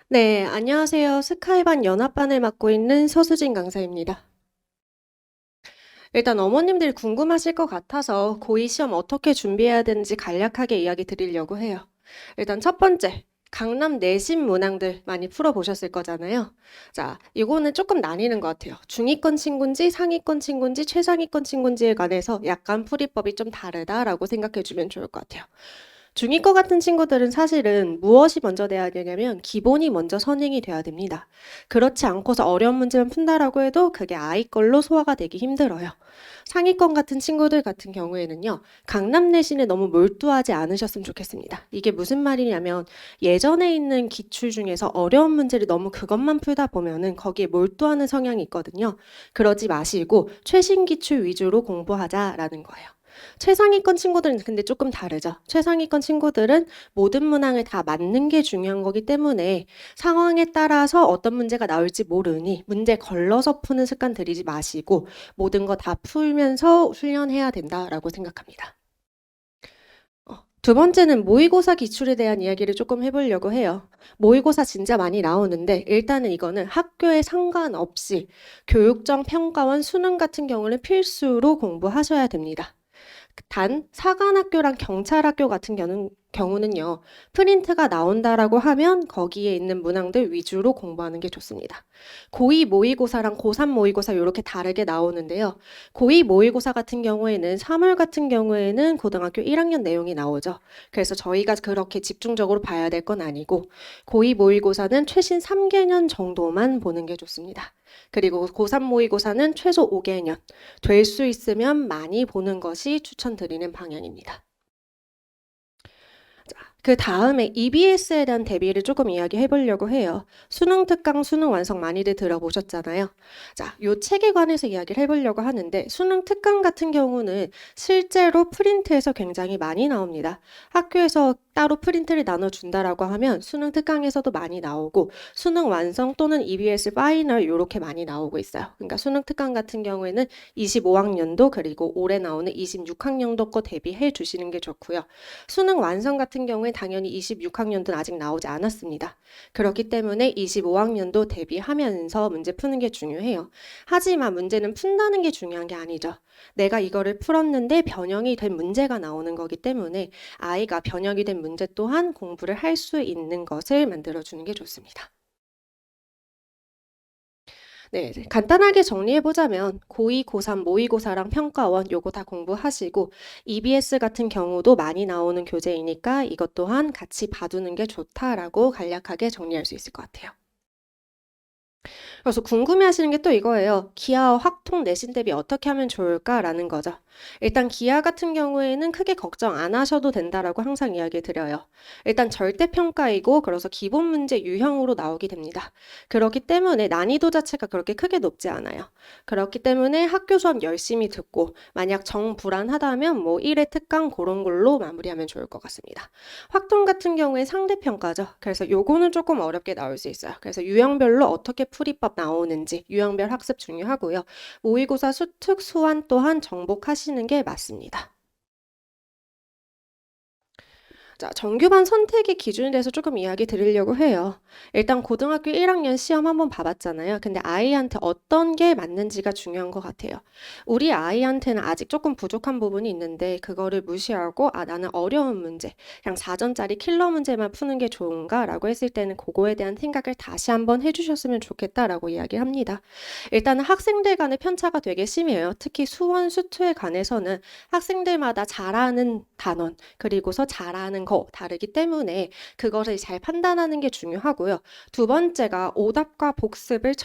네, 안녕하세요. 스카이반 연합반을 맡고 있는 서수진 강사입니다. 일단 어머님들이 궁금하실 것 같아서 고2 시험 어떻게 준비해야 되는지 간략하게 이야기 드리려고 해요. 일단 첫 번째, 강남 내신 문항들 많이 풀어보셨을 거잖아요. 자, 이거는 조금 나뉘는 것 같아요. 중위권 친구인지 상위권 친구인지 최상위권 친구인지에 관해서 약간 풀이법이 좀 다르다라고 생각해 주면 좋을 것 같아요. 중위권 같은 친구들은 사실은 무엇이 먼저 돼야 되냐면 기본이 먼저 선행이 돼야 됩니다. 그렇지 않고서 어려운 문제만 푼다라고 해도 그게 아이 걸로 소화가 되기 힘들어요. 상위권 같은 친구들 같은 경우에는요, 강남 내신에 너무 몰두하지 않으셨으면 좋겠습니다. 이게 무슨 말이냐면 예전에 있는 기출 중에서 어려운 문제를 너무 그것만 풀다 보면은 거기에 몰두하는 성향이 있거든요. 그러지 마시고 최신 기출 위주로 공부하자라는 거예요. 최상위권 친구들은 근데 조금 다르죠. 최상위권 친구들은 모든 문항을 다 맞는 게 중요한 거기 때문에 상황에 따라서 어떤 문제가 나올지 모르니 문제 걸러서 푸는 습관 들이지 마시고 모든 거 다 풀면서 훈련해야 된다라고 생각합니다. 두 번째는 모의고사 기출에 대한 이야기를 조금 해보려고 해요. 모의고사 진짜 많이 나오는데 일단은 이거는 학교에 상관없이 교육청 평가원 수능 같은 경우는 필수로 공부하셔야 됩니다. 단 사관학교랑 경찰학교 같은 경우는요. 프린트가 나온다라고 하면 거기에 있는 문항들 위주로 공부하는 게 좋습니다. 고2 모의고사랑 고3 모의고사 이렇게 다르게 나오는데요. 고2 모의고사 같은 경우에는 3월 같은 경우에는 고등학교 1학년 내용이 나오죠. 그래서 저희가 그렇게 집중적으로 봐야 될 건 아니고 고2 모의고사는 최신 3개년 정도만 보는 게 좋습니다. 그리고 고3 모의고사는 최소 5개년, 될 수 있으면 많이 보는 것이 추천드리는 방향입니다. 그 다음에 EBS에 대한 대비를 조금 이야기해 보려고 해요. 수능 특강, 수능 완성 많이들 들어보셨잖아요. 자, 요 책에 관해서 이야기를 해보려고 하는데 수능 특강 같은 경우는 실제로 프린트에서 굉장히 많이 나옵니다. 학교에서 따로 프린트를 나눠준다라고 하면 수능 특강에서도 많이 나오고 수능 완성 또는 EBS 파이널 이렇게 많이 나오고 있어요. 그러니까 수능 특강 같은 경우에는 25학년도 그리고 올해 나오는 26학년도 거 대비해 주시는 게 좋고요. 수능 완성 같은 경우에 당연히 26학년도는 아직 나오지 않았습니다. 그렇기 때문에 25학년도 대비하면서 문제 푸는 게 중요해요. 하지만 문제는 푼다는 게 중요한 게 아니죠. 내가 이거를 풀었는데 변형이 된 문제가 나오는 거기 때문에 아이가 변형이 된 문제 또한 공부를 할 수 있는 것을 만들어주는 게 좋습니다. 네, 이제 간단하게 정리해 보자면 고2, 고3, 모의고사랑 평가원 요거 다 공부하시고 EBS 같은 경우도 많이 나오는 교재이니까 이것 또한 같이 봐두는 게 좋다라고 간략하게 정리할 수 있을 것 같아요. 그래서 궁금해하시는 게 또 이거예요. 기아와 확통 내신 대비 어떻게 하면 좋을까라는 거죠. 일단 기아 같은 경우에는 크게 걱정 안 하셔도 된다라고 항상 이야기 드려요. 일단 절대평가이고 그래서 기본 문제 유형으로 나오게 됩니다. 그렇기 때문에 난이도 자체가 그렇게 크게 높지 않아요. 그렇기 때문에 학교 수업 열심히 듣고 만약 정불안하다면 뭐 1회 특강 그런 걸로 마무리하면 좋을 것 같습니다. 확통 같은 경우에 상대평가죠. 그래서 요거는 조금 어렵게 나올 수 있어요. 그래서 유형별로 어떻게 풀이법 나오는지 유형별 학습 중요하고요. 모의고사 수특, 수완 또한 정복하시는 게 맞습니다. 자, 정규반 선택의 기준에 대해서 조금 이야기 드리려고 해요. 일단 고등학교 1학년 시험 한번 봐봤잖아요. 근데 아이한테 어떤 게 맞는지가 중요한 것 같아요. 우리 아이한테는 아직 조금 부족한 부분이 있는데 그거를 무시하고 아, 나는 어려운 문제, 그냥 4점짜리 킬러 문제만 푸는 게 좋은가라고 했을 때는 그거에 대한 생각을 다시 한번 해주셨으면 좋겠다라고 이야기를 합니다. 일단은 학생들 간의 편차가 되게 심해요. 특히 수원, 수투에 관해서는 학생들마다 잘하는 단원, 그리고서 잘하는 거 다르기 때문에 그것을 잘 판단하는 게 중요하고요. 두 번째가 오답과 복습을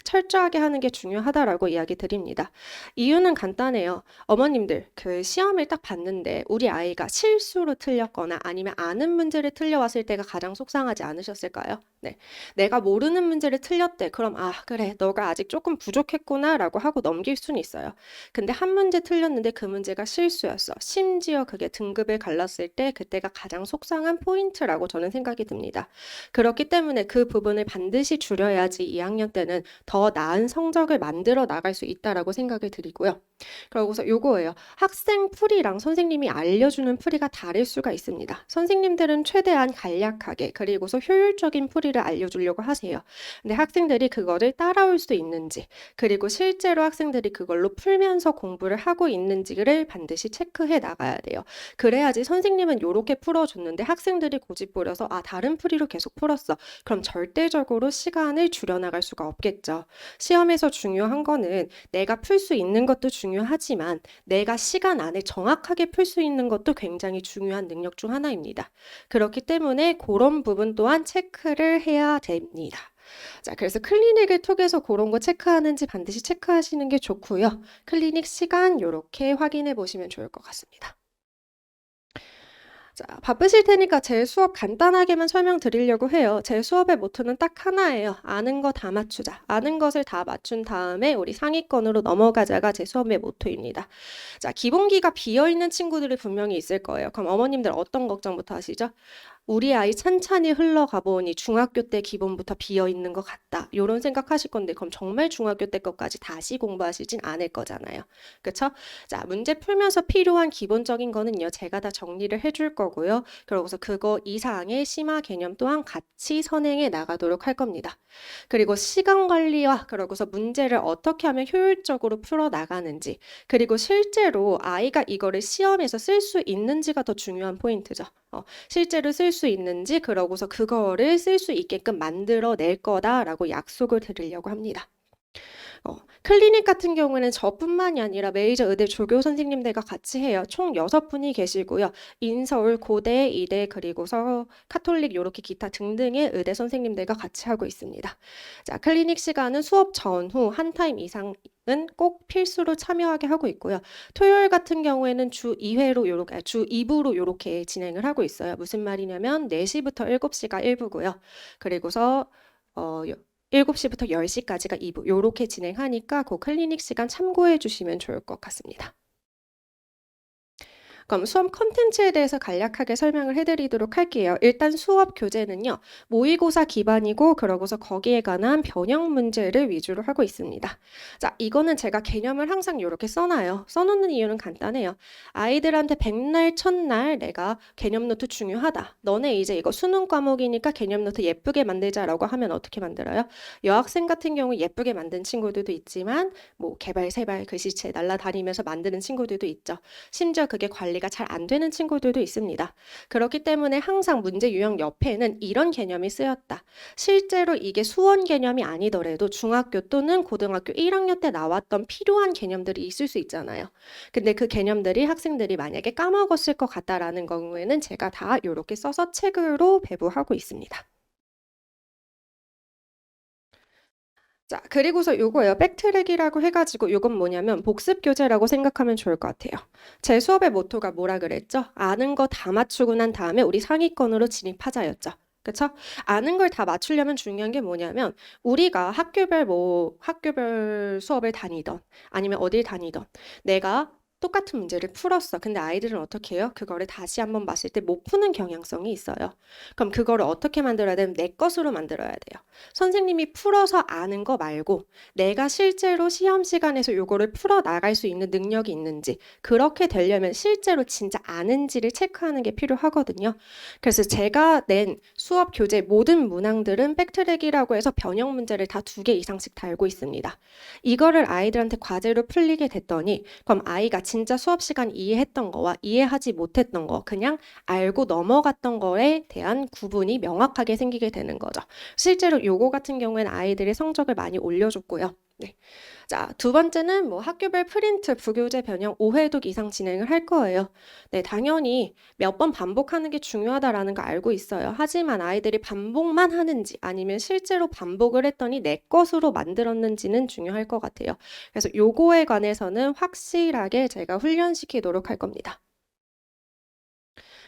철저하게 하는 게 중요하다라고 이야기 드립니다. 이유는 간단해요. 어머님들, 그 시험을 딱 봤는데 우리 아이가 실수로 틀렸거나 아니면 아는 문제를 틀려왔을 때가 가장 속상하지 않으셨을까요? 네. 내가 모르는 문제를 틀렸대. 그럼 아, 그래. 너가 아직 조금 부족했구나라고 하고 넘길 수는 있어요. 근데 한 문제 틀렸는데 그 문제가 실수였어. 심지어 그게 등급을 갈랐을 때 그때가 가장 속상한 포인트라고 저는 생각이 듭니다. 그렇기 때문에 그 부분을 반드시 줄여야지 2학년 때는 더 나은 성적을 만들어 나갈 수 있다라고 생각을 드리고요. 그러고서 요거예요. 학생 풀이랑 선생님이 알려주는 풀이가 다를 수가 있습니다. 선생님들은 최대한 간략하게 그리고서 효율적인 풀이를 알려주려고 하세요. 근데 학생들이 그거를 따라올 수 있는지 그리고 실제로 학생들이 그걸로 풀면서 공부를 하고 있는지를 반드시 체크해 나가야 돼요. 그래야지 선생님은 요렇게 풀어줬는데 학생들이 고집 부려서 아 다른 풀이로 계속 풀었어. 그럼 절대적으로 시간을 줄여나갈 수가 없겠죠. 시험에서 중요한 거는 내가 풀 수 있는 것도 중요하지만 내가 시간 안에 정확하게 풀 수 있는 것도 굉장히 중요한 능력 중 하나입니다. 그렇기 때문에 그런 부분 또한 체크를 해야 됩니다. 자, 그래서 클리닉을 통해서 그런 거 체크하는지 반드시 체크하시는 게 좋고요. 클리닉 시간 요렇게 확인해 보시면 좋을 것 같습니다. 자, 바쁘실 테니까 제 수업 간단하게만 설명드리려고 해요. 제 수업의 모토는 딱 하나예요. 아는 거 다 맞추자. 아는 것을 다 맞춘 다음에 우리 상위권으로 넘어가자가 제 수업의 모토입니다. 자, 기본기가 비어있는 친구들이 분명히 있을 거예요. 그럼 어머님들 어떤 걱정부터 하시죠? 우리 아이 찬찬히 흘러가 보니 중학교 때 기본부터 비어 있는 것 같다. 이런 생각하실 건데 그럼 정말 중학교 때 것까지 다시 공부하시진 않을 거잖아요. 그쵸? 자, 문제 풀면서 필요한 기본적인 거는요. 제가 다 정리를 해줄 거고요. 그러고서 그거 이상의 심화 개념 또한 같이 선행해 나가도록 할 겁니다. 그리고 시간 관리와 그러고서 문제를 어떻게 하면 효율적으로 풀어 나가는지 그리고 실제로 아이가 이거를 시험에서 쓸 수 있는지가 더 중요한 포인트죠. 실제로 쓸 수 있는지 그러고서 그거를 쓸 수 있게끔 만들어 낼 거다라고 약속을 드리려고 합니다. 클리닉 같은 경우에는 저뿐만이 아니라 메이저 의대 조교 선생님들과 같이 해요. 총 6분이 계시고요. 인서울, 고대, 이대, 그리고서 카톨릭 요렇게 기타 등등의 의대 선생님들과 같이 하고 있습니다. 자, 클리닉 시간은 수업 전후 한 타임 이상은 꼭 필수로 참여하게 하고 있고요. 토요일 같은 경우에는 주 2회로 요렇게 주 2부로 요렇게 진행을 하고 있어요. 무슨 말이냐면 4시부터 7시가 1부고요. 그리고서 7시부터 10시까지가 2부 요렇게 진행하니까 그 클리닉 시간 참고해 주시면 좋을 것 같습니다. 그럼 수업 컨텐츠에 대해서 간략하게 설명을 해드리도록 할게요. 일단 수업 교재는요. 모의고사 기반이고 그러고서 거기에 관한 변형 문제를 위주로 하고 있습니다. 자, 이거는 제가 개념을 항상 이렇게 써놔요. 써놓는 이유는 간단해요. 아이들한테 백날 첫날 내가 개념 노트 중요하다. 너네 이제 이거 수능 과목이니까 개념 노트 예쁘게 만들자라고 하면 어떻게 만들어요? 여학생 같은 경우 예쁘게 만든 친구들도 있지만 뭐 개발 세발 글씨체 날라다니면서 만드는 친구들도 있죠. 심지어 그게 관리가 잘 안 되는 친구들도 있습니다. 그렇기 때문에 항상 문제 유형 옆에는 이런 개념이 쓰였다. 실제로 이게 수원 개념이 아니더라도 중학교 또는 고등학교 1학년 때 나왔던 필요한 개념들이 있을 수 있잖아요. 근데 그 개념들이 학생들이 만약에 까먹었을 것 같다라는 경우에는 제가 다 이렇게 써서 책으로 배부하고 있습니다. 자, 그리고서 요거예요. 백트랙이라고 해가지고 요건 뭐냐면 복습 교재라고 생각하면 좋을 것 같아요. 제 수업의 모토가 뭐라 그랬죠? 아는 거 다 맞추고 난 다음에 우리 상위권으로 진입하자였죠. 그쵸? 아는 걸 다 맞추려면 중요한 게 뭐냐면 우리가 학교별 수업을 다니던 아니면 어딜 다니던 내가 똑같은 문제를 풀었어. 근데 아이들은 어떻게 해요? 그거를 다시 한번 봤을 때 못 푸는 경향성이 있어요. 그럼 그거를 어떻게 만들어야 되면 내 것으로 만들어야 돼요. 선생님이 풀어서 아는 거 말고 내가 실제로 시험 시간에서 요거를 풀어 나갈 수 있는 능력이 있는지 그렇게 되려면 실제로 진짜 아는지를 체크하는 게 필요하거든요. 그래서 제가 낸 수업 교재 모든 문항들은 백트랙이라고 해서 변형 문제를 다 2개 이상씩 달고 있습니다. 이거를 아이들한테 과제로 풀리게 됐더니 그럼 아이가 진짜 수업 시간 이해했던 거와 이해하지 못했던 거 그냥 알고 넘어갔던 거에 대한 구분이 명확하게 생기게 되는 거죠. 실제로 요거 같은 경우에는 아이들이 성적을 많이 올려줬고요. 네. 자, 두 번째는 뭐 학교별 프린트, 부교재 변형 5회독 이상 진행을 할 거예요. 네, 당연히 몇 번 반복하는 게 중요하다라는 거 알고 있어요. 하지만 아이들이 반복만 하는지 아니면 실제로 반복을 했더니 내 것으로 만들었는지는 중요할 것 같아요. 그래서 요거에 관해서는 확실하게 제가 훈련시키도록 할 겁니다.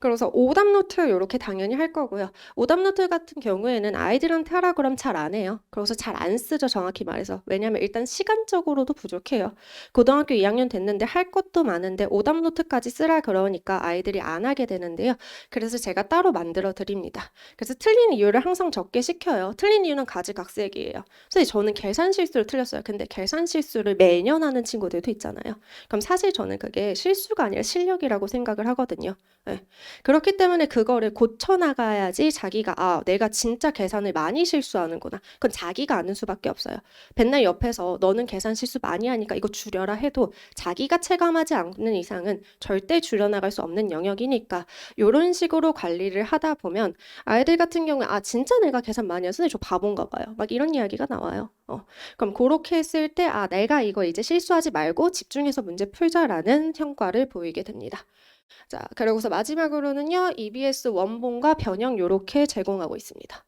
그래서 오답 노트 이렇게 당연히 할 거고요. 오답 노트 같은 경우에는 아이들한테 하라 그러면 잘 안 해요. 그래서 잘 안 쓰죠, 정확히 말해서. 왜냐면 일단 시간적으로도 부족해요. 고등학교 2학년 됐는데 할 것도 많은데 오답 노트까지 쓰라 그러니까 아이들이 안 하게 되는데요. 그래서 제가 따로 만들어 드립니다. 그래서 틀린 이유를 항상 적게 시켜요. 틀린 이유는 가지각색이에요. 사실 저는 계산 실수를 틀렸어요. 근데 계산 실수를 매년 하는 친구들도 있잖아요. 그럼 사실 저는 그게 실수가 아니라 실력이라고 생각을 하거든요. 네. 그렇기 때문에 그거를 고쳐나가야지 자기가 아, 내가 진짜 계산을 많이 실수하는구나. 그건 자기가 아는 수밖에 없어요. 맨날 옆에서 너는 계산 실수 많이 하니까 이거 줄여라 해도 자기가 체감하지 않는 이상은 절대 줄여나갈 수 없는 영역이니까 이런 식으로 관리를 하다 보면 아이들 같은 경우에 아, 진짜 내가 계산 많이 해서 저 바본가 봐요. 막 이런 이야기가 나와요. 그럼 그렇게 했을 때 아, 내가 이거 이제 실수하지 말고 집중해서 문제 풀자라는 성과를 보이게 됩니다. 자, 그러고서 마지막으로는요, EBS 원본과 변형 요렇게 제공하고 있습니다.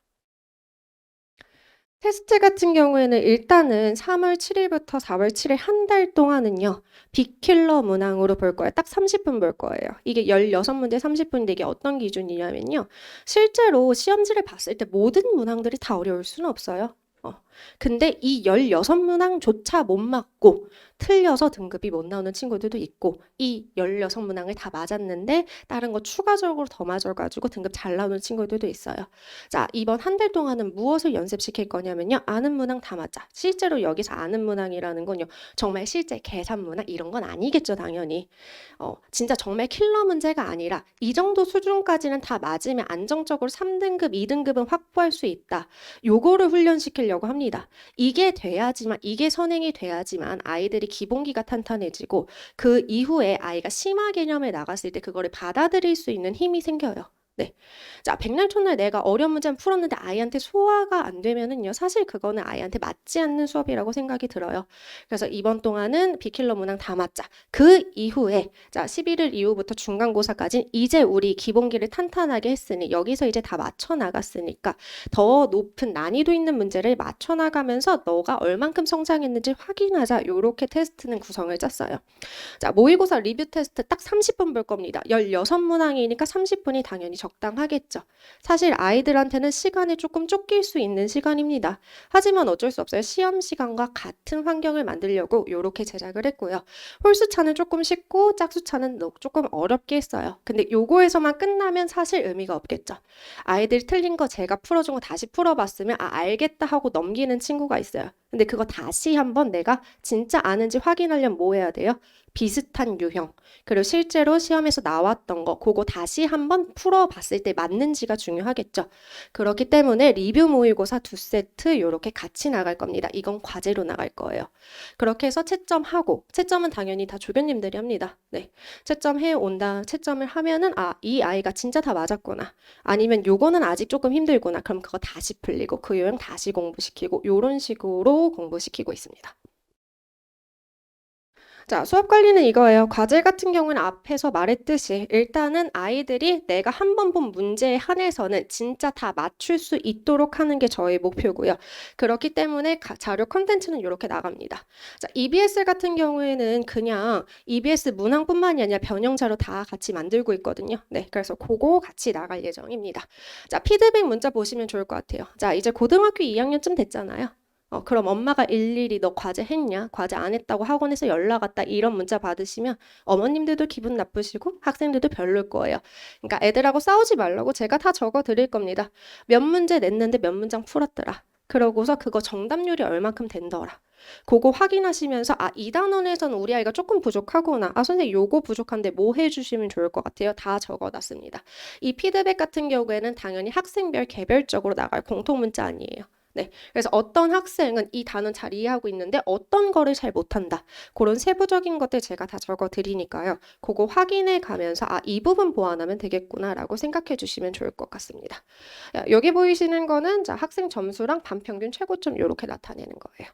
테스트 같은 경우에는 일단은 3월 7일부터 4월 7일 한 달 동안은요, 빅킬러 문항으로 볼 거예요. 딱 30분 볼 거예요. 이게 16문제 30분인데 이게 어떤 기준이냐면요. 실제로 시험지를 봤을 때 모든 문항들이 다 어려울 수는 없어요. 근데 이 16문항조차 못 맞고 틀려서 등급이 못 나오는 친구들도 있고 이 16문항을 다 맞았는데 다른 거 추가적으로 더 맞아가지고 등급 잘 나오는 친구들도 있어요. 자, 이번 한 달 동안은 무엇을 연습시킬 거냐면요. 아는 문항 다 맞아. 실제로 여기서 아는 문항이라는 건요. 정말 실제 계산 문항 이런 건 아니겠죠, 당연히. 진짜 정말 킬러 문제가 아니라 이 정도 수준까지는 다 맞으면 안정적으로 3등급, 2등급은 확보할 수 있다. 요거를 훈련시키려고 합니다. 이게 돼야지만, 이게 선행이 돼야지만 아이들이 기본기가 탄탄해지고 그 이후에 아이가 심화 개념에 나갔을 때 그거를 받아들일 수 있는 힘이 생겨요. 네. 자, 백날 첫날 내가 어려운 문제는 풀었는데 아이한테 소화가 안 되면은요. 사실 그거는 아이한테 맞지 않는 수업이라고 생각이 들어요. 그래서 이번 동안은 비킬러 문항 다 맞자. 그 이후에 자, 11일 이후부터 중간고사까지 이제 우리 기본기를 탄탄하게 했으니 여기서 이제 다 맞춰 나갔으니까 더 높은 난이도 있는 문제를 맞춰 나가면서 너가 얼만큼 성장했는지 확인하자. 요렇게 테스트는 구성을 짰어요. 자, 모의고사 리뷰 테스트 딱 30분 볼 겁니다. 16문항이니까 30분이 당연히 적당하겠죠. 사실 아이들한테는 시간이 조금 쫓길 수 있는 시간입니다. 하지만 어쩔 수 없어요. 시험 시간과 같은 환경을 만들려고 이렇게 제작을 했고요. 홀수차는 조금 쉽고 짝수차는 조금 어렵게 했어요. 근데 요거에서만 끝나면 사실 의미가 없겠죠. 아이들이 틀린 거 제가 풀어준 거 다시 풀어봤으면 아, 알겠다 하고 넘기는 친구가 있어요. 근데 그거 다시 한번 내가 진짜 아는지 확인하려면 뭐 해야 돼요? 비슷한 유형, 그리고 실제로 시험에서 나왔던 거, 그거 다시 한번 풀어봤을 때 맞는지가 중요하겠죠. 그렇기 때문에 리뷰 모의고사 2세트 이렇게 같이 나갈 겁니다. 이건 과제로 나갈 거예요. 그렇게 해서 채점하고, 채점은 당연히 다 조교님들이 합니다. 네, 채점해 온다. 채점을 하면은 아, 이 아이가 진짜 다 맞았구나. 아니면 요거는 아직 조금 힘들구나. 그럼 그거 다시 풀리고 그 요형 다시 공부시키고 요런 식으로 공부시키고 있습니다. 자, 수업 관리는 이거예요. 과제 같은 경우는 앞에서 말했듯이 일단은 아이들이 내가 한 번 본 문제에 한해서는 진짜 다 맞출 수 있도록 하는 게 저의 목표고요. 그렇기 때문에 자료 컨텐츠는 이렇게 나갑니다. 자, EBS 같은 경우에는 그냥 EBS 문항뿐만이 아니라 변형 자료 다 같이 만들고 있거든요. 네, 그래서 그거 같이 나갈 예정입니다. 자, 피드백 문자 보시면 좋을 것 같아요. 자, 이제 고등학교 2학년쯤 됐잖아요. 그럼 엄마가 일일이 너 과제 했냐? 과제 안 했다고 학원에서 연락 왔다. 이런 문자 받으시면 어머님들도 기분 나쁘시고 학생들도 별로일 거예요. 그러니까 애들하고 싸우지 말라고 제가 다 적어 드릴 겁니다. 몇 문제 냈는데 몇 문장 풀었더라. 그러고서 그거 정답률이 얼만큼 된더라. 그거 확인하시면서 아, 이 단원에서는 우리 아이가 조금 부족하구나. 아, 선생님 요거 부족한데 뭐 해주시면 좋을 것 같아요. 다 적어놨습니다. 이 피드백 같은 경우에는 당연히 학생별 개별적으로 나갈 공통 문자 아니에요. 네, 그래서 어떤 학생은 이 단원 잘 이해하고 있는데 어떤 거를 잘 못한다. 그런 세부적인 것들 제가 다 적어 드리니까요. 그거 확인해 가면서 아, 이 부분 보완하면 되겠구나라고 생각해 주시면 좋을 것 같습니다. 여기 보이시는 거는 자, 학생 점수랑 반평균 최고점 이렇게 나타내는 거예요.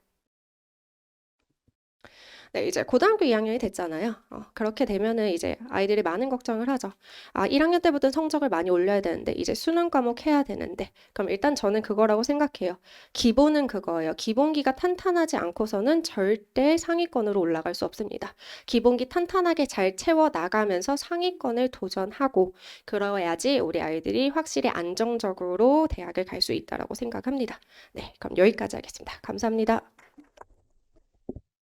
네, 이제 고등학교 2학년이 됐잖아요. 그렇게 되면은 이제 아이들이 많은 걱정을 하죠. 1학년 때부터 성적을 많이 올려야 되는데, 이제 수능 과목 해야 되는데, 그럼 일단 저는 그거라고 생각해요. 기본은 그거예요. 기본기가 탄탄하지 않고서는 절대 상위권으로 올라갈 수 없습니다. 기본기 탄탄하게 잘 채워 나가면서 상위권을 도전하고, 그러야지 우리 아이들이 확실히 안정적으로 대학을 갈 수 있다라고 생각합니다. 네, 그럼 여기까지 하겠습니다. 감사합니다.